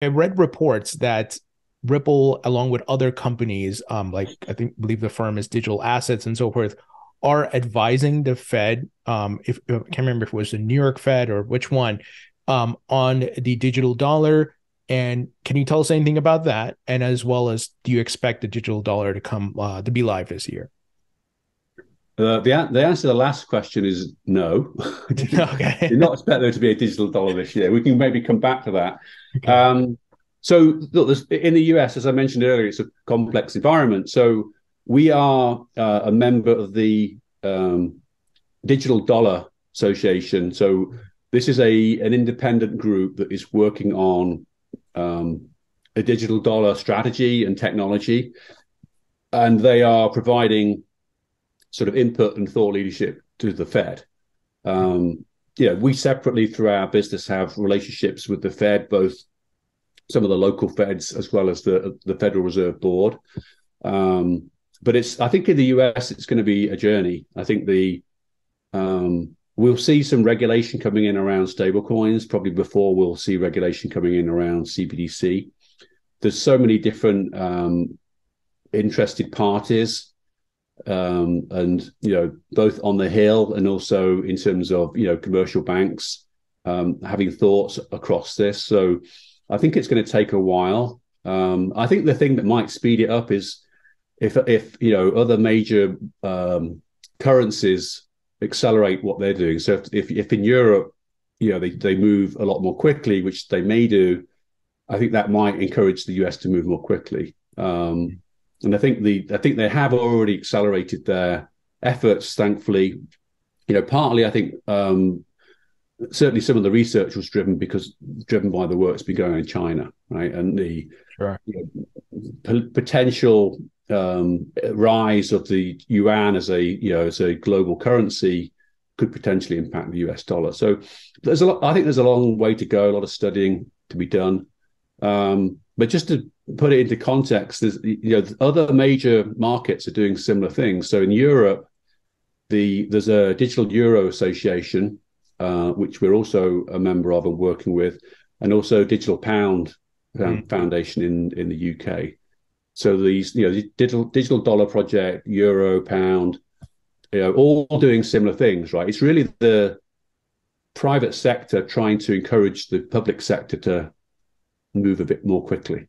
I read reports that Ripple, along with other companies, like believe the firm is Digital Assets and so forth, are advising the Fed. If I can't remember if it was the New York Fed or which one, on the digital dollar. And can you tell us anything about that? And as well as, do you expect the digital dollar to come to be live this year? The answer to the last question is no. I Okay. do not expect there to be a digital dollar this year. We can maybe come back to that. Okay. So look, in the US, as I mentioned earlier, it's a complex environment. So we are a member of the Digital Dollar Association. So this is an independent group that is working on a digital dollar strategy and technology, and they are providing sort of input and thought leadership to the Fed. We separately through our business have relationships with the Fed, both some of the local Feds as well as the Federal Reserve Board. But I think in the US, it's going to be a journey. I think we'll see some regulation coming in around stablecoins, probably before we'll see regulation coming in around CBDC. There's so many different interested parties, and both on the Hill and also in terms of commercial banks having thoughts across this. So I think it's going to take a while. I think the thing that might speed it up is if other major currencies accelerate what they're doing. So if in Europe they move a lot more quickly, which they may do, I think that might encourage the US to move more quickly. And I think they have already accelerated their efforts, thankfully. Partly I think certainly some of the research was driven by the work that's been going on in China, right? And the Sure. Potential rise of the yuan as a global currency could potentially impact the US dollar. So I think there's a long way to go, a lot of studying to be done. But just to put it into context, there's other major markets are doing similar things. So in Europe, there's a Digital Euro Association, which we're also a member of and working with, and also Digital Pound Foundation in the UK. So these, the digital dollar project, Euro, Pound, all doing similar things, right? It's really the private sector trying to encourage the public sector to move a bit more quickly.